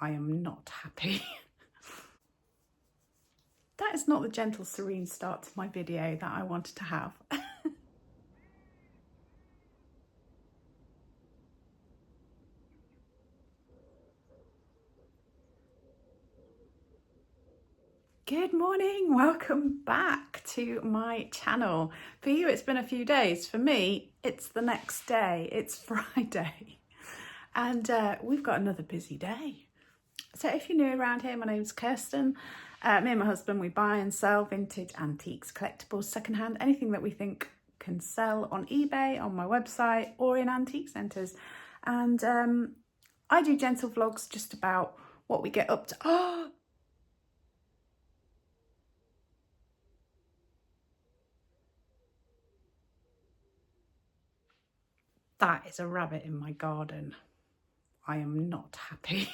I am not happy. That is not the gentle, serene start to my video that I wanted to have. Good morning, welcome back to my channel. For you, it's been a few days. For me, it's the next day. It's Friday. And we've got another busy day. So if you're new around here, my name's Kirsten. Me and my husband, we buy and sell vintage antiques, collectibles, secondhand, anything that we think can sell on eBay, on my website, or in antique centres. And I do gentle vlogs just about what we get up to. Oh! That is a rabbit in my garden. I am not happy.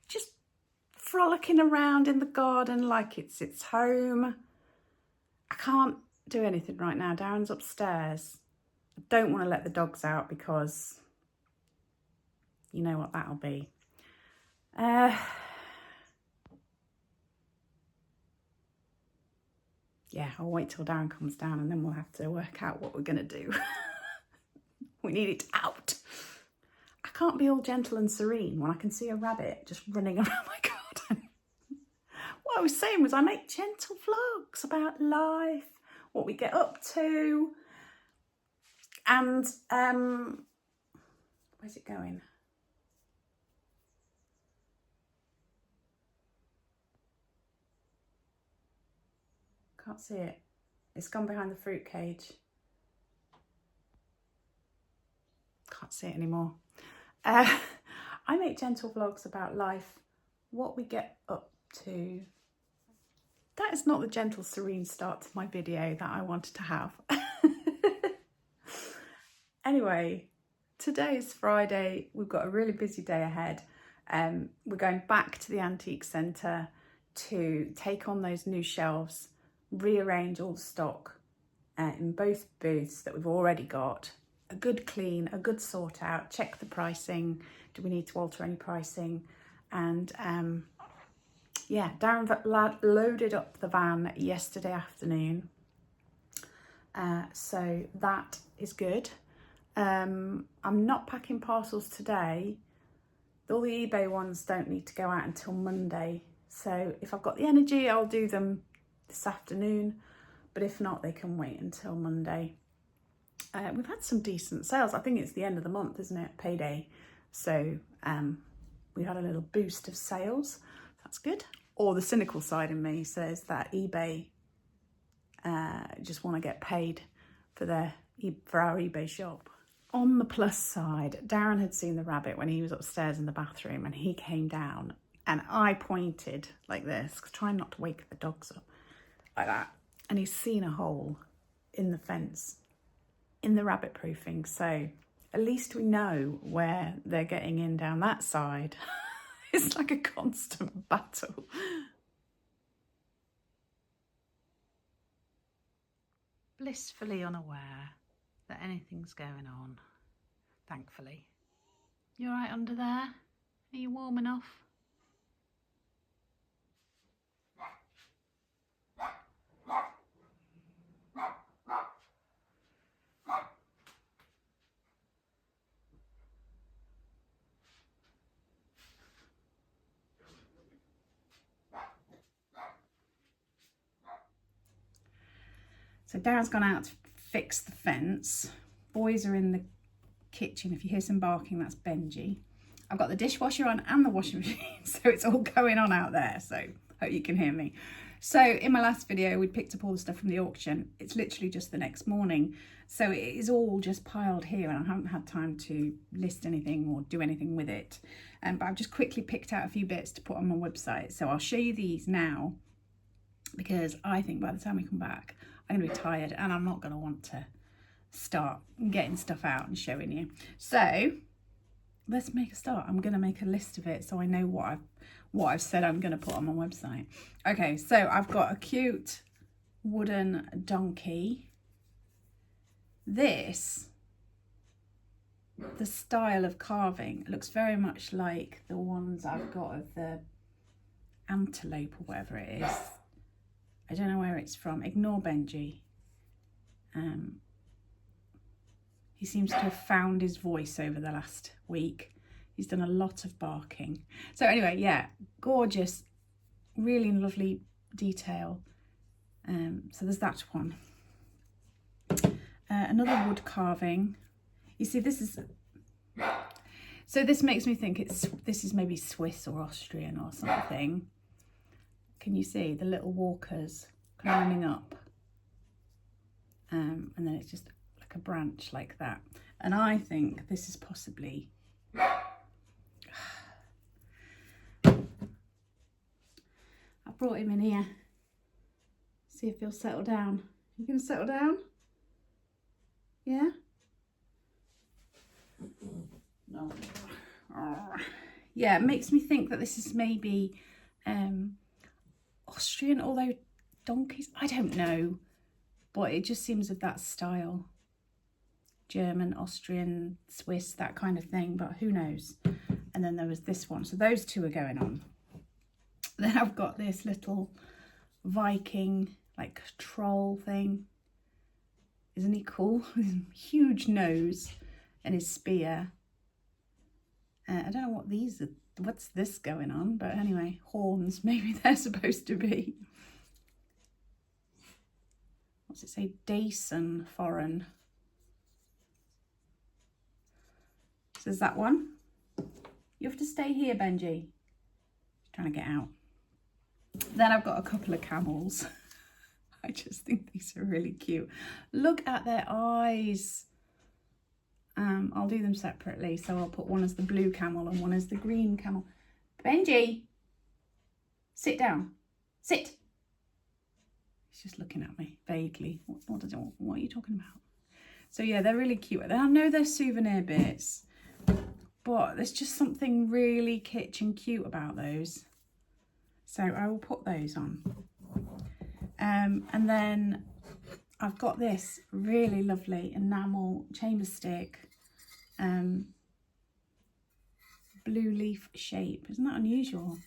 Just frolicking around in the garden like it's its home. I can't do anything right now. Darren's upstairs. I don't want to let the dogs out because you know what that'll be. Yeah, I'll wait till Darren comes down and then we'll have to work out what we're going to do. We need it out. I can't be all gentle and serene when I can see a rabbit just running around my garden. What I was saying was I make gentle vlogs about life, what we get up to, and where's it going? Can't see it. It's gone behind the fruit cage. Can't see it anymore. I make gentle vlogs about life, what we get up to. That is not the gentle, serene start to my video that I wanted to have. Anyway, today is Friday. We've got a really busy day ahead. We're going back to the antique centre to take on those new shelves, rearrange all the stock in both booths that we've already got. A good clean, a good sort out, check the pricing. Do we need to alter any pricing? And yeah, Darren loaded up the van yesterday afternoon. So that is good. I'm not packing parcels today. All the eBay ones don't need to go out until Monday. So if I've got the energy, I'll do them this afternoon. But if not, they can wait until Monday. We've had some decent sales. I think it's the end of the month, isn't it? Payday. So we had a little boost of sales. That's good. Or the cynical side of me says that eBay just want to get paid for our eBay shop. On the plus side, Darren had seen the rabbit when he was upstairs in the bathroom and he came down and I pointed like this, trying not to wake the dogs up, like that. And he's seen a hole in the fence, in the rabbit proofing. So at least we know where they're getting in down that side. It's like a constant battle. Blissfully unaware that anything's going on, thankfully. You all right under there? Are you warm enough? So Darren's gone out to fix the fence. Boys are in the kitchen. If you hear some barking, that's Benji. I've got the dishwasher on and the washing machine, so it's all going on out there. So hope you can hear me. So in my last video, we picked up all the stuff from the auction. It's literally just the next morning. So it is all just piled here and I haven't had time to list anything or do anything with it. But I've just quickly picked out a few bits to put on my website. So I'll show you these now because I think by the time we come back, I'm going to be tired and I'm not going to want to start getting stuff out and showing you. So let's make a start. I'm going to make a list of it so I know what I've said I'm going to put on my website. Okay, so I've got a cute wooden donkey. This the style of carving looks very much like the ones I've got of the antelope or whatever it is. I don't know where it's from. Ignore Benji. He seems to have found his voice over the last week. He's done a lot of barking. So anyway, yeah, gorgeous, really lovely detail. So there's that one. Another wood carving. You see, this is, so this makes me think this is maybe Swiss or Austrian or something. Can you see the little walkers climbing up? And then it's just like a branch like that. And I think this is possibly, I brought him in here. See if he'll settle down. You gonna settle down? Yeah? No. Yeah, it makes me think that this is maybe Austrian, although donkeys, I don't know, but it just seems of that style. German, Austrian, Swiss, that kind of thing, but who knows. And then there was this one, so those two are going on. Then I've got this little Viking like troll thing. Isn't he cool? Huge nose and his spear. I don't know what these are, what's this going on, but anyway, horns, maybe they're supposed to be. What's it say? Dason foreign. So there's that one. You have to stay here, Benji. He's trying to get out. Then I've got a couple of camels. I just think these are really cute. Look at their eyes. I'll do them separately. So I'll put one as the blue camel and one as the green camel. Benji, sit down. Sit. He's just looking at me vaguely. What are you talking about? So yeah, they're really cute. I know they're souvenir bits, but there's just something really kitsch and cute about those. So I will put those on. And then I've got this really lovely enamel chamber stick, blue leaf shape. Isn't that unusual?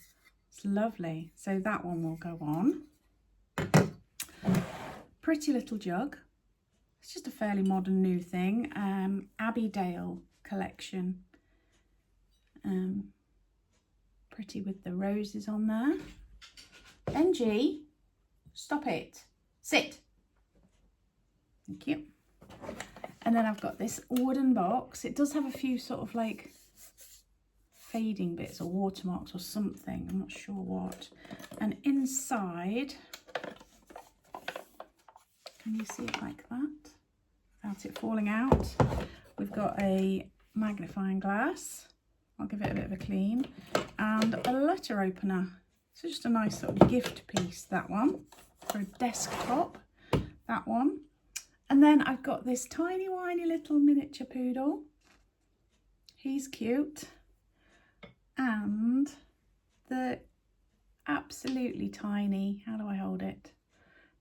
It's lovely. So that one will go on. Pretty little jug. It's just a fairly modern new thing. Abbeydale collection. Pretty with the roses on there. Benji, stop it. Sit. Thank you. And then I've got this wooden box. It does have a few sort of like fading bits or watermarks or something. I'm not sure what. And inside, can you see it like that? Without it falling out. We've got a magnifying glass. I'll give it a bit of a clean. And a letter opener. So just a nice sort of gift piece, that one. For a desktop, that one. And then I've got this tiny, whiny little miniature poodle. He's cute. And the absolutely tiny, how do I hold it?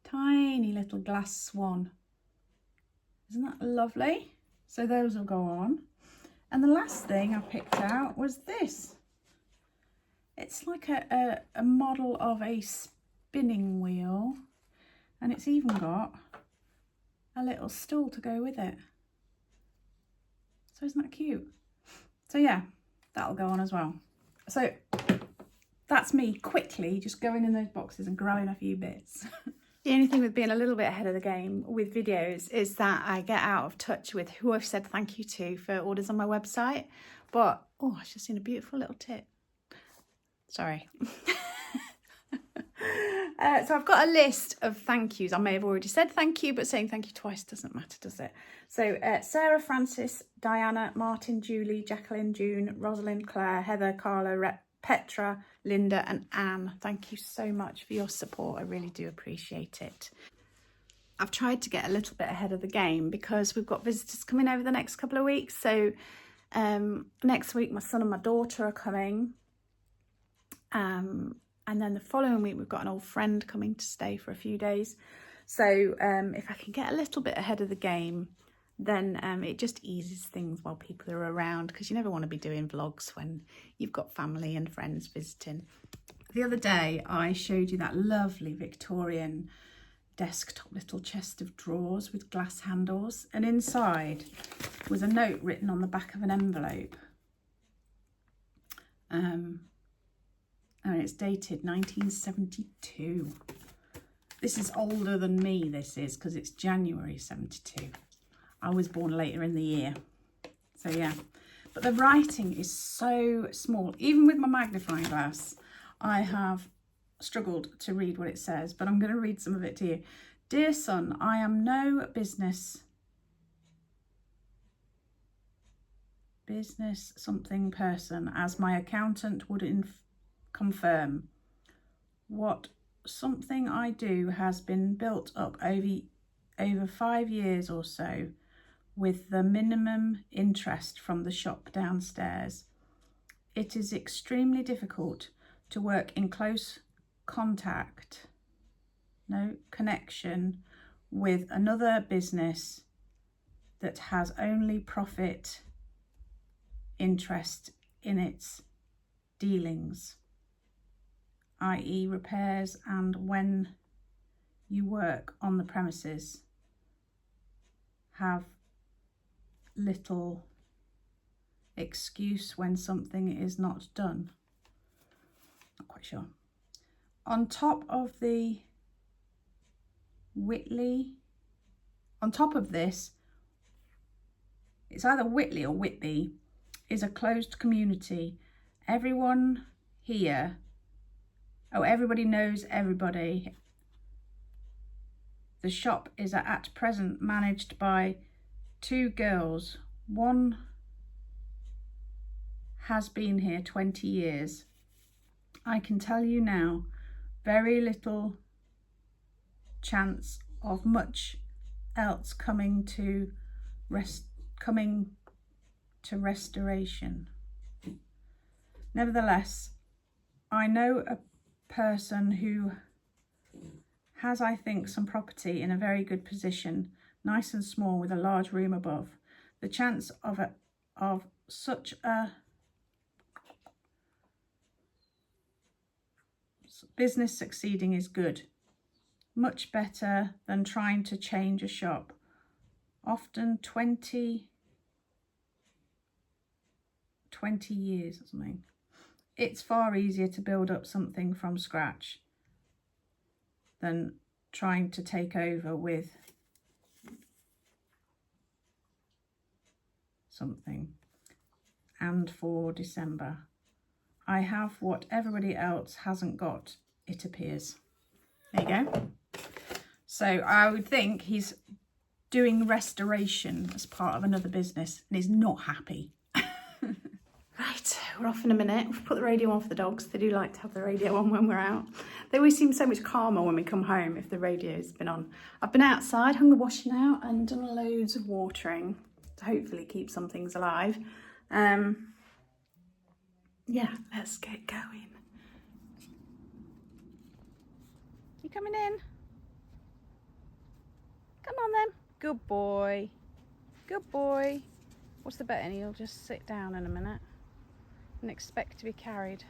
Tiny little glass swan. Isn't that lovely? So those will go on. And the last thing I picked out was this. It's like a model of a spinning wheel. And it's even got a little stool to go with it. So isn't that cute? So yeah, that'll go on as well. So that's me quickly just going in those boxes and grabbing a few bits. The only thing with being a little bit ahead of the game with videos is that I get out of touch with who I've said thank you to for orders on my website. But, oh, I've just seen a beautiful little tip. Sorry. So I've got a list of thank yous. I may have already said thank you, but saying thank you twice doesn't matter, does it? So Sarah, Francis, Diana, Martin, Julie, Jacqueline, June, Rosalind, Claire, Heather, Carla, Petra, Linda and Anne. Thank you so much for your support. I really do appreciate it. I've tried to get a little bit ahead of the game because we've got visitors coming over the next couple of weeks. So next week my son and my daughter are coming. And then the following week we've got an old friend coming to stay for a few days. So if I can get a little bit ahead of the game, then it just eases things while people are around, because you never want to be doing vlogs when you've got family and friends visiting. The other day I showed you that lovely Victorian desktop little chest of drawers with glass handles, and inside was a note written on the back of an envelope. And it's dated 1972. This is older than me, this is, because it's January 72. I was born later in the year. So yeah, but the writing is so small. Even with my magnifying glass, I have struggled to read what it says, but I'm going to read some of it to you. Dear son, I am no business something person, as my accountant would confirm. What something I do has been built up over 5 years or so, with the minimum interest from the shop downstairs. It is extremely difficult to work in close connection with another business that has only profit interest in its dealings, i.e. repairs, and when you work on the premises have little excuse when something is not done. Not quite sure. On top of this, it's either Whitley or Whitby, is a closed community. Everybody knows everybody. The shop is at present managed by 2 girls. One has been here 20 years. I can tell you now, very little chance of much else coming to restoration. Nevertheless, I know a person who has, I think, some property in a very good position, nice and small, with a large room above. The chance of such a business succeeding is good, much better than trying to change a shop. Often 20 years or something. It's far easier to build up something from scratch than trying to take over with something. And for December, I have what everybody else hasn't got, it appears. There you go. So I would think he's doing restoration as part of another business and is not happy. Right, we're off in a minute. We've put the radio on for the dogs. They do like to have the radio on when we're out. They always seem so much calmer when we come home if the radio's been on. I've been outside, hung the washing out and done loads of watering to hopefully keep some things alive. Yeah, let's get going. You coming in? Come on then. Good boy. Good boy. What's the bet? He'll just sit down in a minute and expect to be carried.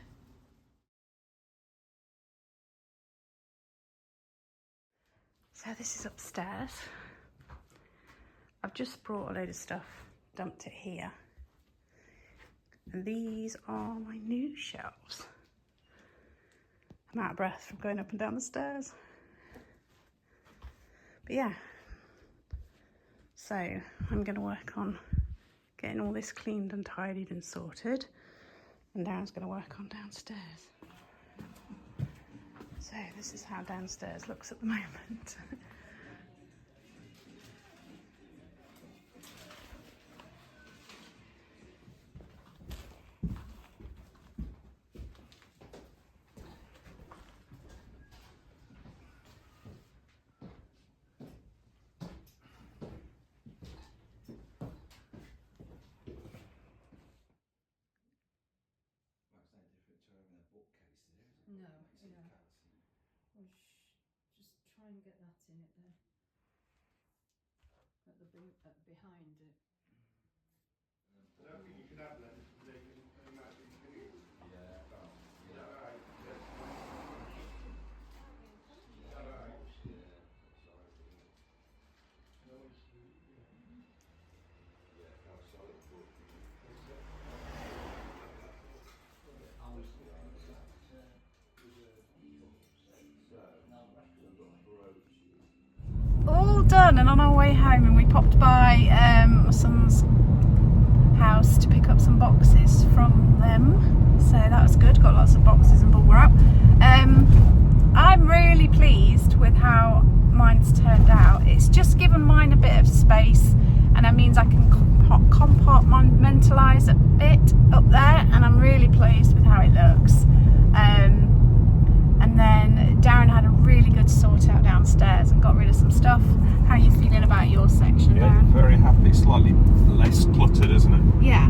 So this is upstairs. I've just brought a load of stuff, dumped it here. And these are my new shelves. I'm out of breath from going up and down the stairs. But yeah, so I'm going to work on getting all this cleaned and tidied and sorted. And Darren's going to work on downstairs. So this is how downstairs looks at the moment. No, yeah. We'll just try and get that in it there. At behind it. I don't think you can have them because they might be finished. Yeah, well, Is that right? yeah. Is that right? Yeah, solid, isn't it? No, it's, yeah. Yeah, kind of solid, but It's, All done and on our way home, and we popped by my son's house to pick up some boxes from them, so that was good. Got lots of boxes and bubble wrap. I'm really pleased with how mine's turned out. It's just given mine a bit of space, and that means I can compartmentalise a bit up there, and I'm really pleased with how it looks. And then Darren had a really good sort out downstairs and got rid of some stuff. How are you feeling about your section, Yeah, Darren? very happy. Slightly less cluttered, isn't it? Yeah,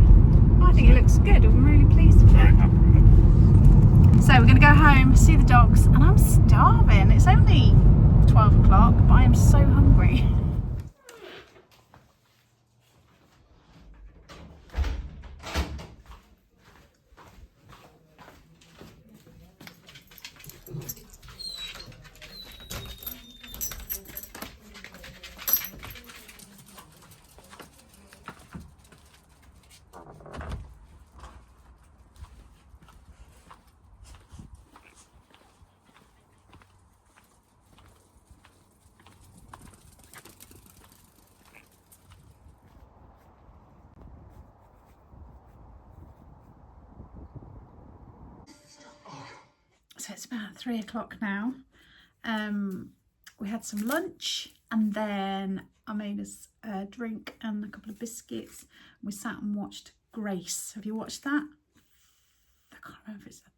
I think it looks good. I'm really pleased with Very it. happy with it. So we're going to go home, see the dogs, and I'm starving. It's only 12 o'clock, but I am so hungry. So it's about 3 o'clock now. We had some lunch, and then I made us a drink and a couple of biscuits. We sat and watched Grace. Have you watched that? I can't remember if I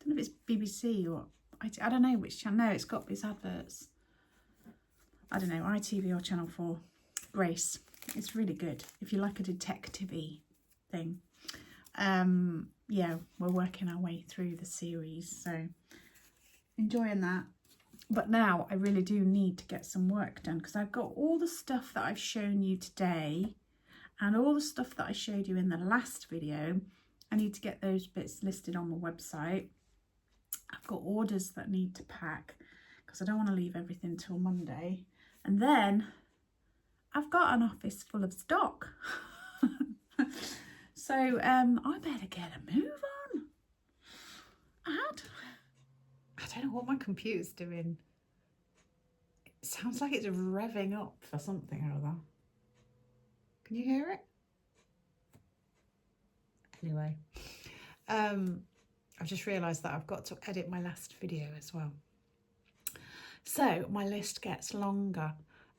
don't know if it's BBC or I don't know which channel. No, it's got its adverts. I don't know, ITV or Channel 4. Grace. It's really good if you like a detective-y thing. Yeah, we're working our way through the series, so enjoying that. But now I really do need to get some work done, because I've got all the stuff that I've shown you today and all the stuff that I showed you in the last video. I need to get those bits listed on my website. I've got orders that need to pack because I don't want to leave everything till Monday. And then I've got an office full of stock. So I better get a move on. I don't know what my computer's doing. It sounds like it's revving up for something or other. Can you hear it? Anyway, I've just realised that I've got to edit my last video as well. So my list gets longer.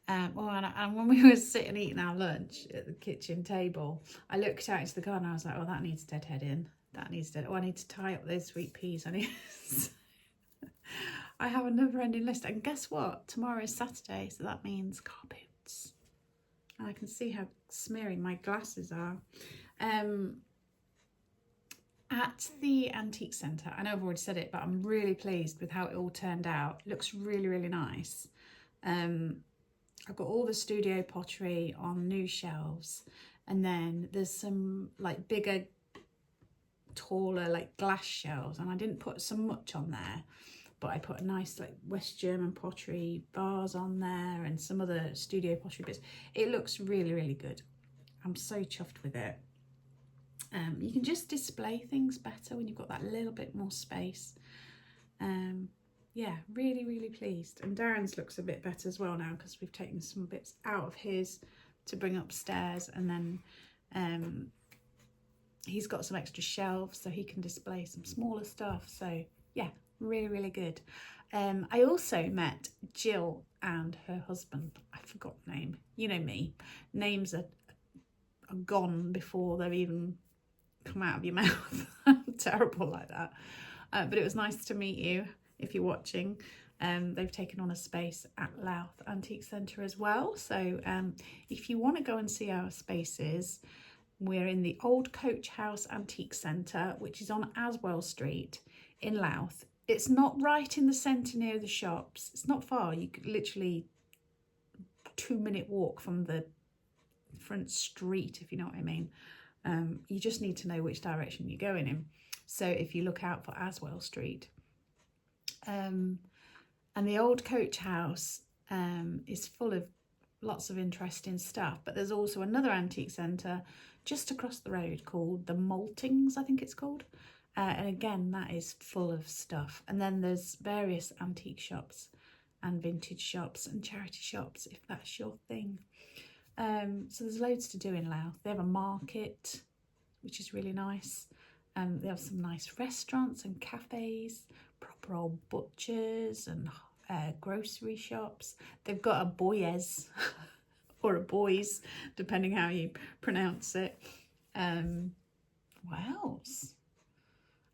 And when we were sitting eating our lunch at the kitchen table, I looked out into the garden and I was like, oh, that needs deadheading. That needs dead. Oh, I need to tie up those sweet peas. I have a never-ending list. And guess what? Tomorrow is Saturday, so that means car boots. And I can see how smeary my glasses are. At the antique centre, I know I've already said it, but I'm really pleased with how it all turned out. It looks really, really nice. I've got all the studio pottery on new shelves, and then there's some like bigger, taller like glass shelves, and I didn't put so much on there, but I put a nice like West German pottery vase on there and some other studio pottery bits. It looks really, really good. I'm so chuffed with it. You can just display things better when you've got that little bit more space. Yeah, really, really pleased. And Darren's looks a bit better as well now, because we've taken some bits out of his to bring upstairs, and then he's got some extra shelves so he can display some smaller stuff. So yeah, really, really good. I also met Jill and her husband. I forgot the name. You know me, names are gone before they've even come out of your mouth. I'm terrible like that. But it was nice to meet you if you're watching. They've taken on a space at Louth Antique Centre as well. So if you want to go and see our spaces, we're in the Old Coach House Antique Centre, which is on Aswell Street in Louth. It's not right in the centre near the shops. It's not far. You could literally 2-minute walk from the front street, if you know what I mean. You just need to know which direction you're going in. So if you look out for Aswell Street. And the old coach house is full of lots of interesting stuff, but there's also another antique centre just across the road called the Maltings, I think it's called. And again, that is full of stuff. And then there's various antique shops and vintage shops and charity shops, if that's your thing. So there's loads to do in Louth. They have a market, which is really nice. They have some nice restaurants and cafes, proper old butchers and grocery shops. They've got a Boyes or a Boys, depending how you pronounce it. What else?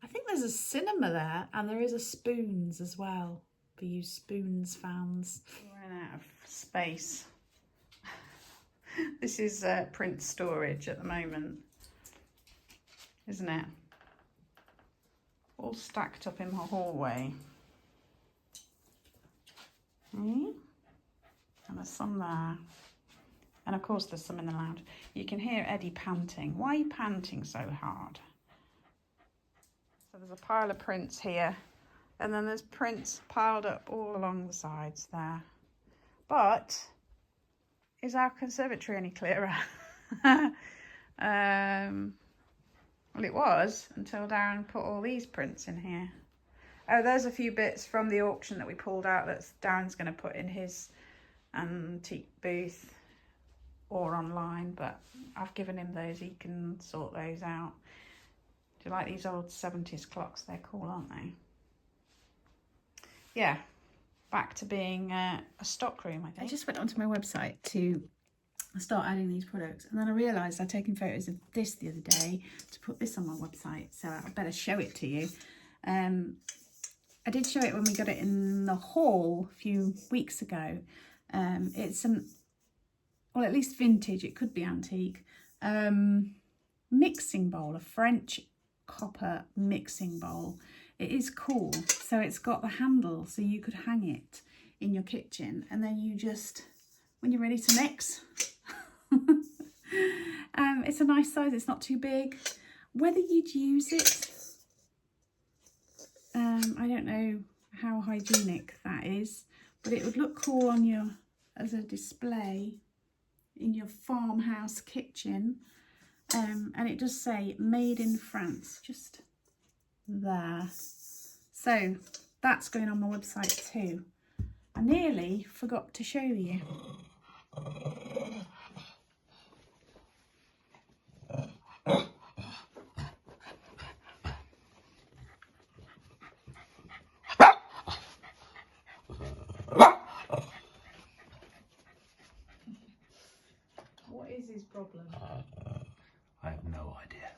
I think there's a cinema there, and there is a Spoons as well, for you Spoons fans. We're running out of space. This is print storage at the moment, isn't it? All stacked up in my hallway. And there's some there. And of course there's some in the lounge. You can hear Eddie panting. Why are you panting so hard? So there's a pile of prints here. And then there's prints piled up all along the sides there. But is our conservatory any clearer? Well, it was until Darren put all these prints in here. Oh, there's a few bits from the auction that we pulled out that Darren's going to put in his antique booth or online, but I've given him those. He can sort those out. Do you like these old 70s clocks? They're cool, aren't they? Yeah, back to being a stock room, I think. I just went onto my website to start adding these products, and then I realised I'd taken photos of this the other day to put this on my website, so I better show it to you. I did show it when we got it in the haul a few weeks ago. It's well, at least vintage, it could be antique, mixing bowl, a French copper mixing bowl. It is cool. So it's got the handle, so you could hang it in your kitchen, and then you just, when you're ready to mix, it's a nice size, it's not too big. Whether you'd use it, I don't know how hygienic that is, but it would look cool on your, as a display in your farmhouse kitchen. And it does say made in France, just there. So that's going on my website too. I nearly forgot to show you. What is his problem? I have no idea.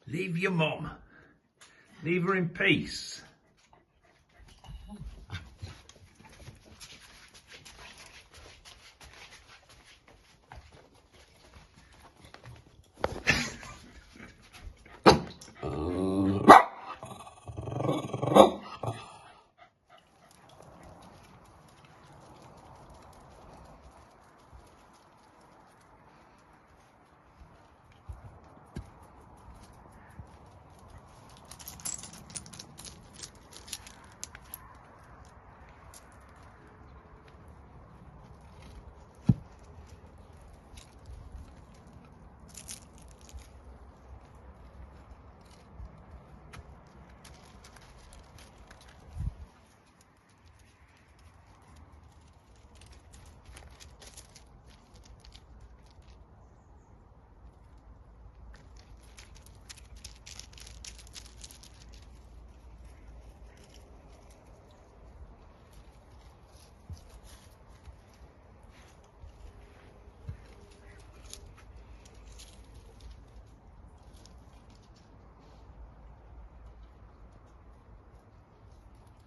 Leave your mum. Leave her in peace.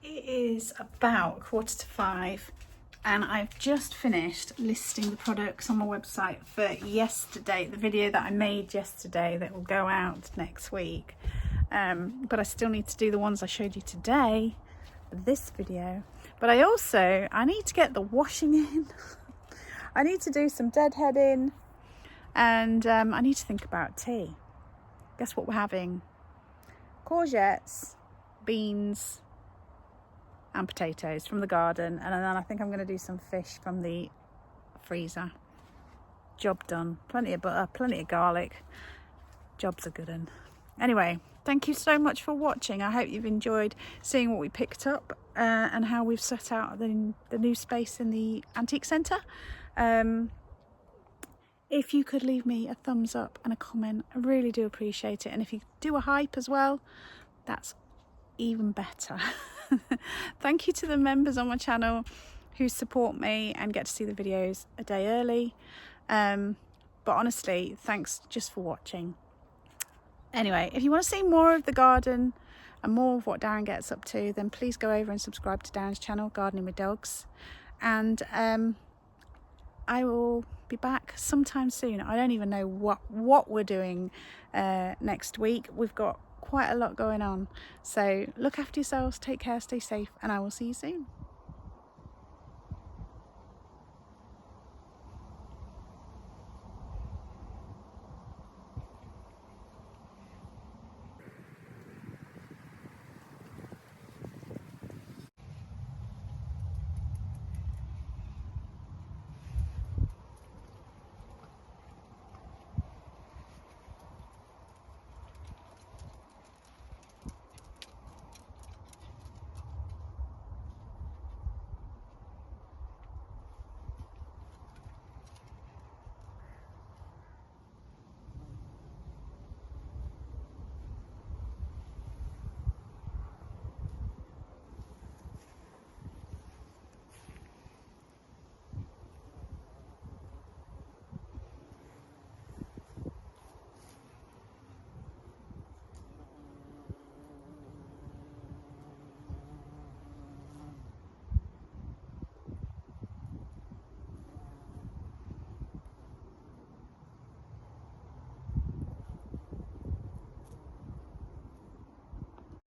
It is about 4:45 and I've just finished listing the products on my website for yesterday, the video that I made yesterday that will go out next week. But I still need to do the ones I showed you today for this video. But I need to get the washing in. I need to do some deadheading, and I need to think about tea. Guess what we're having? Courgettes, beans and potatoes from the garden, and then I think I'm going to do some fish from the freezer. Job done. Plenty of butter, plenty of garlic. Job's a good one. Anyway, thank you so much for watching. I hope you've enjoyed seeing what we picked up and how we've set out the new space in the antique centre. If you could leave me a thumbs up and a comment, I really do appreciate it. And if you do a hype as well, that's even better. Thank you to the members on my channel who support me and get to see the videos a day early. But honestly, thanks just for watching. Anyway, if you want to see more of the garden and more of what Darren gets up to, then please go over and subscribe to Darren's channel, Gardening with Dogs. And I will be back sometime soon. I don't even know what we're doing next week. We've got quite a lot going on. So look after yourselves, take care, stay safe, and I will see you soon.